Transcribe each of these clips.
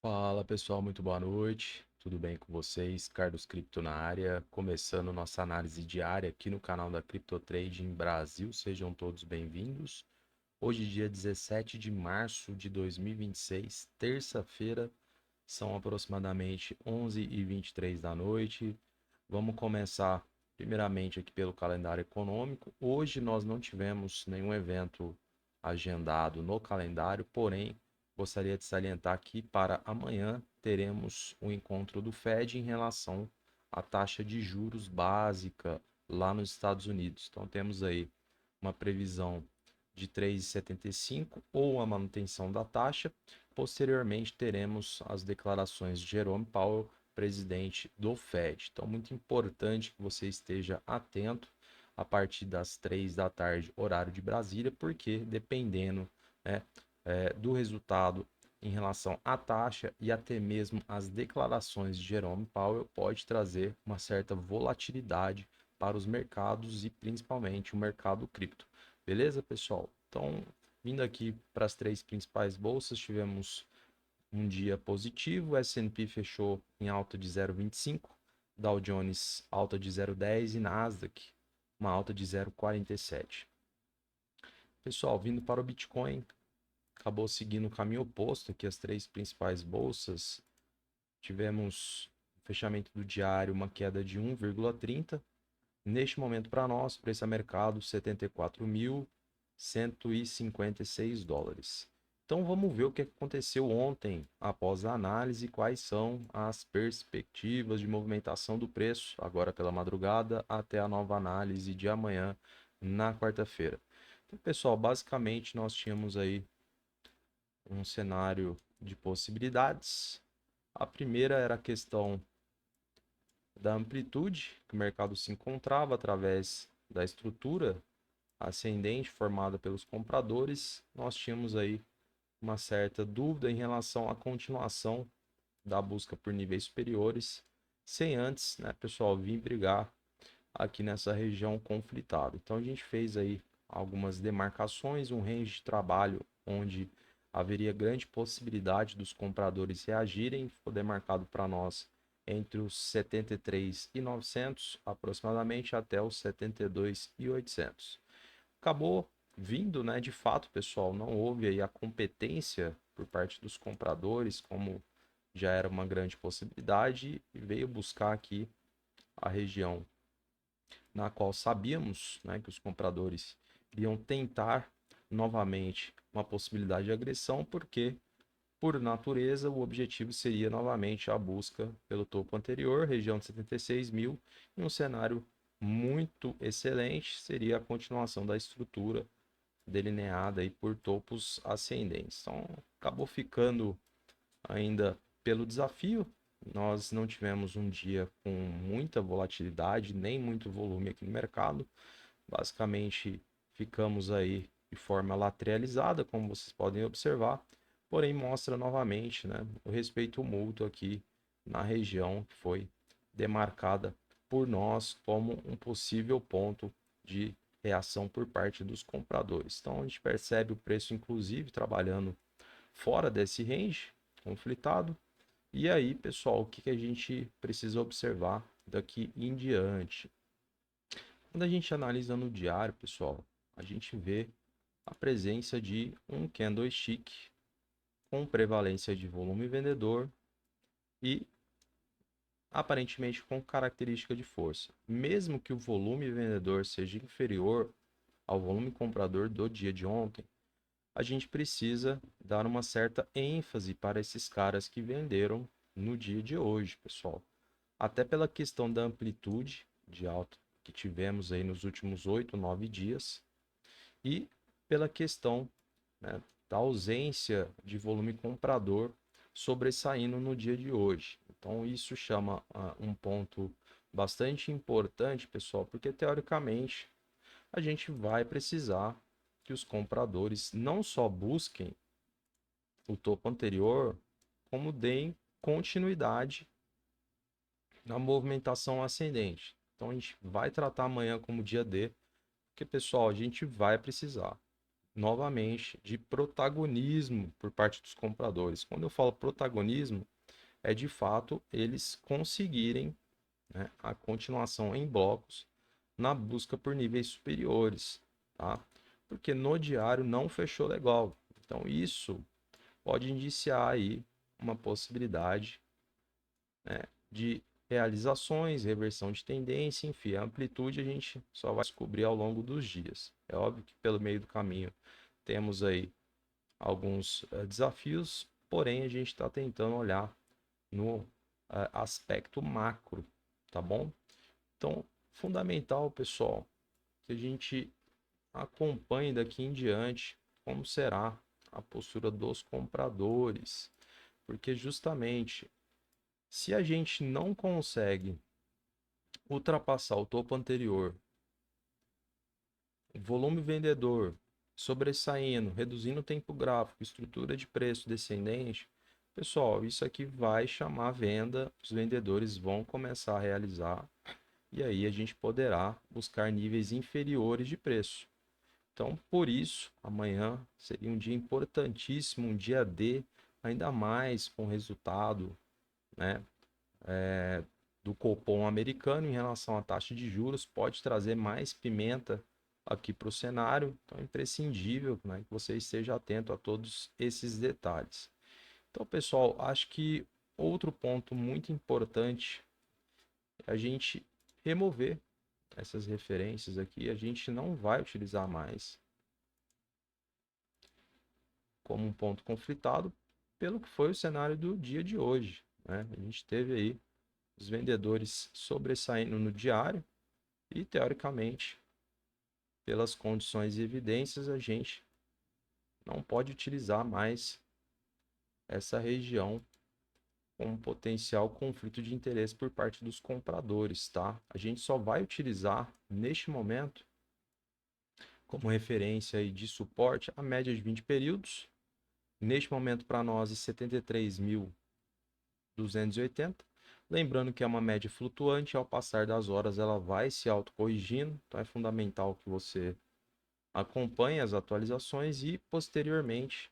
Fala pessoal, muito boa noite. Tudo bem com vocês? Carlos Cripto na área, começando nossa análise diária aqui no canal da Crypto Trading Brasil. Sejam todos bem-vindos. Hoje, dia 17 de março de 2026, terça-feira, são aproximadamente 11h23 da noite. Vamos começar primeiramente aqui pelo calendário econômico. Hoje nós não tivemos nenhum evento agendado no calendário, porém gostaria de salientar que para amanhã teremos o encontro do Fed em relação à taxa de juros básica lá nos Estados Unidos. Então temos aí uma previsão de 3,75 ou a manutenção da taxa. Posteriormente teremos as declarações de Jerome Powell, presidente do Fed. Então, muito importante que você esteja atento a partir das 3 da tarde, horário de Brasília, porque dependendo, né, do resultado em relação à taxa e até mesmo as declarações de Jerome Powell, pode trazer uma certa volatilidade para os mercados e principalmente o mercado cripto. Beleza, pessoal? Então, vindo aqui para as três principais bolsas, tivemos um dia positivo, o S&P fechou em alta de 0,25, Dow Jones alta de 0,10 e Nasdaq uma alta de 0,47. Pessoal, vindo para o Bitcoin, acabou seguindo o caminho oposto aqui as três principais bolsas. Tivemos no fechamento do diário uma queda de 1,30. Neste momento para nós, preço a mercado 74.156 dólares. Então vamos ver o que aconteceu ontem após a análise, quais são as perspectivas de movimentação do preço agora pela madrugada até a nova análise de amanhã na quarta-feira. Então, pessoal, basicamente nós tínhamos aí um cenário de possibilidades. A primeira era a questão da amplitude que o mercado se encontrava através da estrutura ascendente formada pelos compradores. Nós tínhamos aí uma certa dúvida em relação à continuação da busca por níveis superiores, sem antes, né, pessoal, vir brigar aqui nessa região conflitada. Então a gente fez aí algumas demarcações, um range de trabalho onde haveria grande possibilidade dos compradores reagirem, foi demarcado para nós entre os 73.900 aproximadamente até os 72.800. Acabou vindo, né, de fato, pessoal, não houve aí a competência por parte dos compradores, como já era uma grande possibilidade, e veio buscar aqui a região na qual sabíamos, né, que os compradores iriam tentar novamente uma possibilidade de agressão, porque por natureza o objetivo seria novamente a busca pelo topo anterior, região de 76 mil, e um cenário muito excelente seria a continuação da estrutura delineada aí por topos ascendentes. Então acabou ficando ainda pelo desafio. Nós não tivemos um dia com muita volatilidade, nem muito volume aqui no mercado. Basicamente, ficamos aí de forma lateralizada, como vocês podem observar, porém mostra novamente, né, o respeito mútuo aqui na região que foi demarcada por nós como um possível ponto de reação por parte dos compradores. Então a gente percebe o preço, inclusive, trabalhando fora desse range conflitado. E aí, pessoal, o que que a gente precisa observar daqui em diante? Quando a gente analisa no diário, pessoal, a gente vê a presença de um candlestick com prevalência de volume vendedor e aparentemente com característica de força. Mesmo que o volume vendedor seja inferior ao volume comprador do dia de ontem, a gente precisa dar uma certa ênfase para esses caras que venderam no dia de hoje, pessoal. Até pela questão da amplitude de alta que tivemos aí nos últimos 8, 9 dias e pela questão, né, da ausência de volume comprador sobressaindo no dia de hoje. Então isso chama um ponto bastante importante, pessoal, porque teoricamente a gente vai precisar que os compradores não só busquem o topo anterior, como deem continuidade na movimentação ascendente. Então a gente vai tratar amanhã como dia D, porque pessoal, a gente vai precisar. novamente de protagonismo por parte dos compradores. Quando eu falo protagonismo, é de fato eles conseguirem, né, a continuação em blocos na busca por níveis superiores, tá? Porque no diário não fechou legal. Então isso pode indiciar aí uma possibilidade, né, de realizações, reversão de tendência, enfim, a amplitude a gente só vai descobrir ao longo dos dias. É óbvio que pelo meio do caminho temos aí alguns desafios, porém a gente está tentando olhar no aspecto macro, tá bom? Então, fundamental, pessoal, que a gente acompanhe daqui em diante como será a postura dos compradores, porque justamente se a gente não consegue ultrapassar o topo anterior, o volume vendedor sobressaindo, reduzindo o tempo gráfico, estrutura de preço descendente, pessoal, isso aqui vai chamar venda, os vendedores vão começar a realizar e aí a gente poderá buscar níveis inferiores de preço. Então, por isso, amanhã seria um dia importantíssimo, um dia D, ainda mais com o resultado, né, do Copom americano em relação à taxa de juros, pode trazer mais pimenta aqui para o cenário. Então, é imprescindível, né, que você esteja atento a todos esses detalhes. Então, pessoal, acho que outro ponto muito importante é a gente remover essas referências aqui. A gente não vai utilizar mais como um ponto conflitado pelo que foi o cenário do dia de hoje, né? A gente teve aí os vendedores sobressaindo no diário e, teoricamente, pelas condições e evidências, a gente não pode utilizar mais essa região com um potencial conflito de interesse por parte dos compradores, tá? A gente só vai utilizar, neste momento, como referência aí de suporte, a média de 20 períodos. Neste momento, para nós, 73.280. Lembrando que é uma média flutuante, ao passar das horas ela vai se autocorrigindo, então é fundamental que você acompanhe as atualizações e, posteriormente,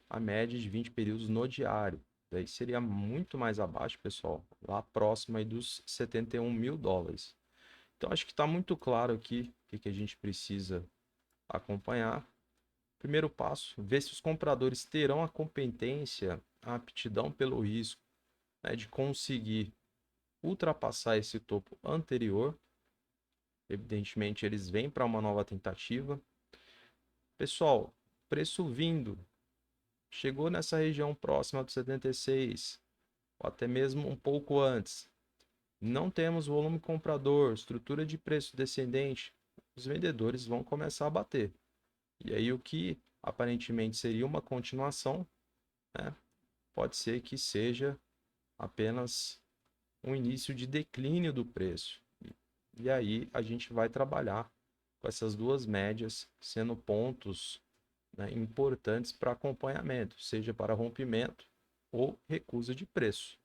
a média de 20 períodos no diário. Daí seria muito mais abaixo, pessoal, lá próximo aí dos 71 mil dólares. Então, acho que está muito claro aqui o que a gente precisa acompanhar. Primeiro passo, ver se os compradores terão a competência, a aptidão pelo risco, né, de conseguir ultrapassar esse topo anterior. Evidentemente, eles vêm para uma nova tentativa. Pessoal, preço vindo, chegou nessa região próxima do 76, ou até mesmo um pouco antes. Não temos volume comprador, estrutura de preço descendente, os vendedores vão começar a bater. E aí o que aparentemente seria uma continuação, né, pode ser que seja apenas um início de declínio do preço. E aí a gente vai trabalhar com essas duas médias sendo pontos, né, importantes para acompanhamento, seja para rompimento ou recusa de preço.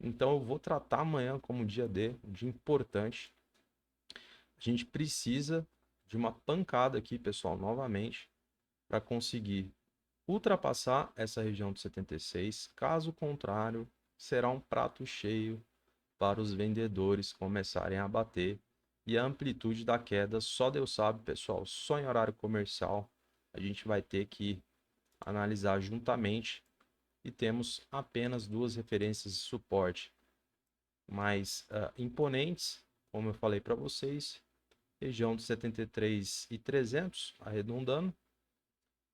Então eu vou tratar amanhã como dia D, um dia importante. A gente precisa de uma pancada aqui, pessoal, novamente, para conseguir ultrapassar essa região de 76. Caso contrário, será um prato cheio para os vendedores começarem a bater. E a amplitude da queda, só Deus sabe, pessoal, só em horário comercial a gente vai ter que analisar juntamente e temos apenas duas referências de suporte mais imponentes, como eu falei para vocês, região dos 73.300, arredondando,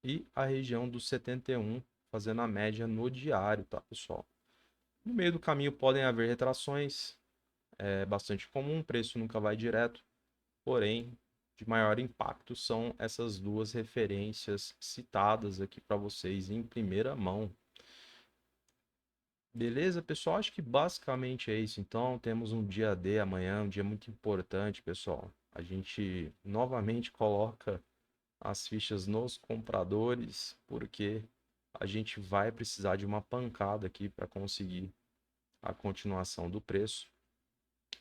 e a região dos 71, fazendo a média no diário, tá, pessoal? No meio do caminho podem haver retrações, é bastante comum, o preço nunca vai direto, porém, de maior impacto são essas duas referências citadas aqui para vocês em primeira mão. Beleza, pessoal? Acho que basicamente é isso. Então, temos um dia D amanhã, um dia muito importante, pessoal. A gente novamente coloca as fichas nos compradores, porque a gente vai precisar de uma pancada aqui para conseguir a continuação do preço.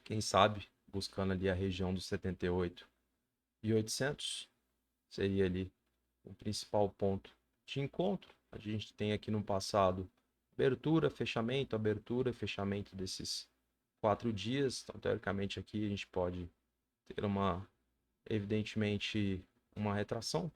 Quem sabe buscando ali a região dos 78.800. seria ali o principal ponto de encontro. A gente tem aqui no passado abertura, fechamento desses 4 dias. Então, teoricamente, aqui a gente pode ter evidentemente, uma retração.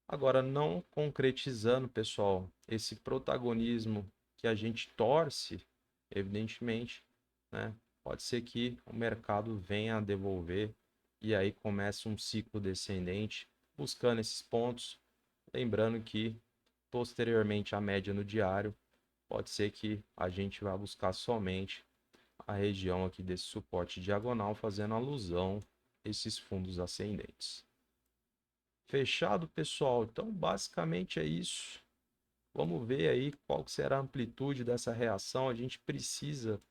Agora, não concretizando, pessoal, esse protagonismo que a gente torce, evidentemente, né? Pode ser que o mercado venha a devolver e aí começa um ciclo descendente, buscando esses pontos. Lembrando que, posteriormente, a média no diário, pode ser que a gente vá buscar somente a região aqui desse suporte diagonal, fazendo alusão a esses fundos ascendentes. Fechado, pessoal? Então, basicamente é isso. Vamos ver aí qual será a amplitude dessa reação. A gente precisa,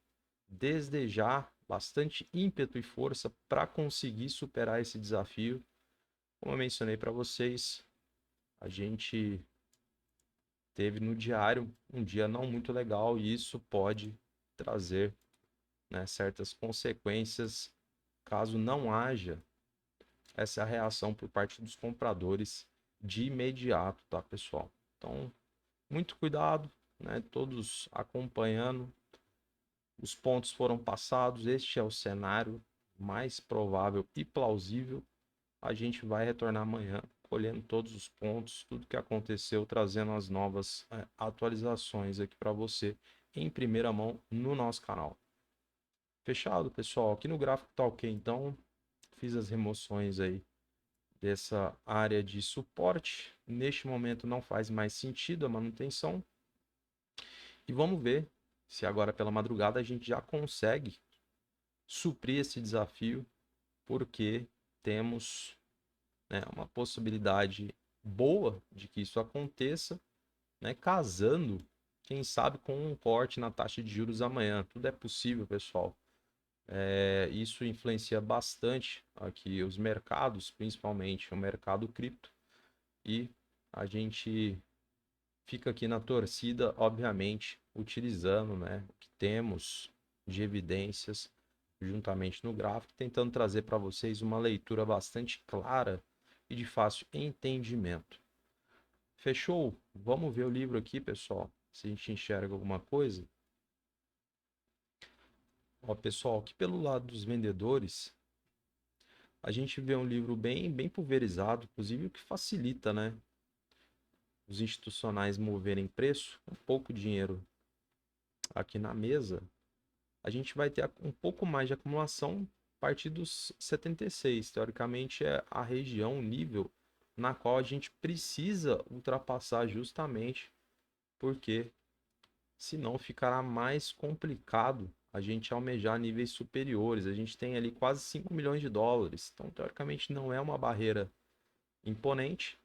desde já, bastante ímpeto e força para conseguir superar esse desafio. Como eu mencionei para vocês, a gente teve no diário um dia não muito legal e isso pode trazer, né, certas consequências caso não haja essa reação por parte dos compradores de imediato, tá, pessoal? Então, muito cuidado, né? Todos acompanhando. Os pontos foram passados. Este é o cenário mais provável e plausível. A gente vai retornar amanhã, colhendo todos os pontos, tudo que aconteceu, trazendo as novas atualizações aqui para você em primeira mão no nosso canal. Fechado, pessoal? Aqui no gráfico tá ok, então fiz as remoções aí dessa área de suporte. Neste momento não faz mais sentido a manutenção. E vamos ver se agora pela madrugada a gente já consegue suprir esse desafio, porque temos, né, uma possibilidade boa de que isso aconteça, né, casando, quem sabe, com um corte na taxa de juros amanhã. Tudo é possível, pessoal. Isso influencia bastante aqui os mercados, principalmente o mercado cripto, e a gente fica aqui na torcida, obviamente, utilizando, né, o que temos de evidências juntamente no gráfico, tentando trazer para vocês uma leitura bastante clara e de fácil entendimento. Fechou? Vamos ver o livro aqui, pessoal, se a gente enxerga alguma coisa. Ó, pessoal, aqui pelo lado dos vendedores, a gente vê um livro bem pulverizado, inclusive o que facilita, né, os institucionais moverem preço, com pouco dinheiro aqui na mesa, a gente vai ter um pouco mais de acumulação a partir dos 76. Teoricamente, é a região, o nível na qual a gente precisa ultrapassar justamente porque senão ficará mais complicado a gente almejar níveis superiores. A gente tem ali quase 5 milhões de dólares. Então, teoricamente, não é uma barreira imponente.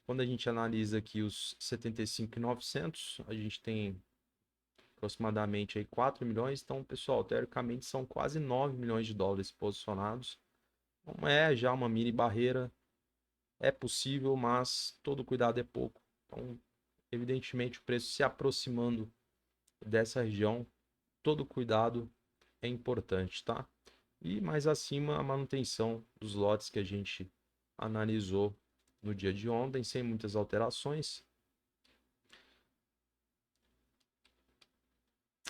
Quando a gente analisa aqui os 75.900, a gente tem aproximadamente aí 4 milhões. Então, pessoal, teoricamente são quase 9 milhões de dólares posicionados. Não é já uma mini barreira, é possível, mas todo cuidado é pouco. Então, evidentemente, o preço se aproximando dessa região, todo cuidado é importante, tá? E mais acima, a manutenção dos lotes que a gente analisou no dia de ontem, sem muitas alterações.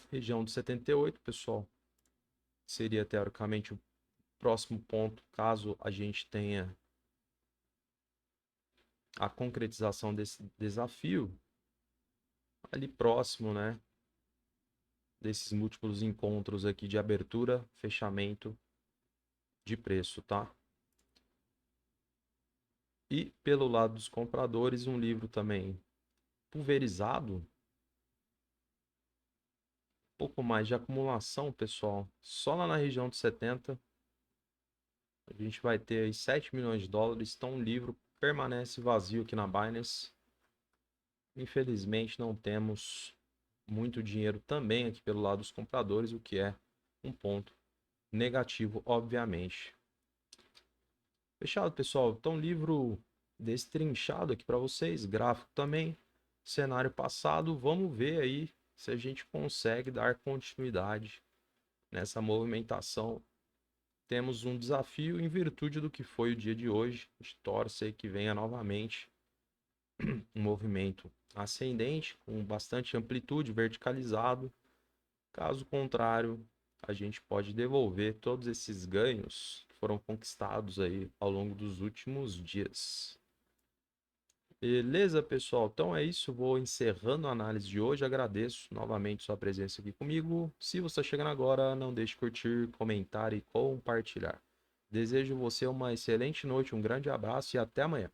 Região de 78, pessoal, seria teoricamente o próximo ponto, caso a gente tenha a concretização desse desafio, ali próximo, né, desses múltiplos encontros aqui de abertura, fechamento de preço, tá? E pelo lado dos compradores, um livro também pulverizado, um pouco mais de acumulação, pessoal. Só lá na região de 70, a gente vai ter aí 7 milhões de dólares, então o livro permanece vazio aqui na Binance. Infelizmente não temos muito dinheiro também aqui pelo lado dos compradores, o que é um ponto negativo, obviamente. Fechado, pessoal. Então, livro destrinchado aqui para vocês, gráfico também, cenário passado. Vamos ver aí se a gente consegue dar continuidade nessa movimentação temos um desafio em virtude do que foi o dia de hoje. A gente torce aí que venha novamente um movimento ascendente, com bastante amplitude, verticalizado. Caso contrário, a gente pode devolver todos esses ganhos que foram conquistados aí ao longo dos últimos dias. Beleza, pessoal? Então é isso. Vou encerrando a análise de hoje. Agradeço novamente sua presença aqui comigo. Se você está chegando agora, não deixe de curtir, comentar e compartilhar. Desejo você uma excelente noite, um grande abraço e até amanhã.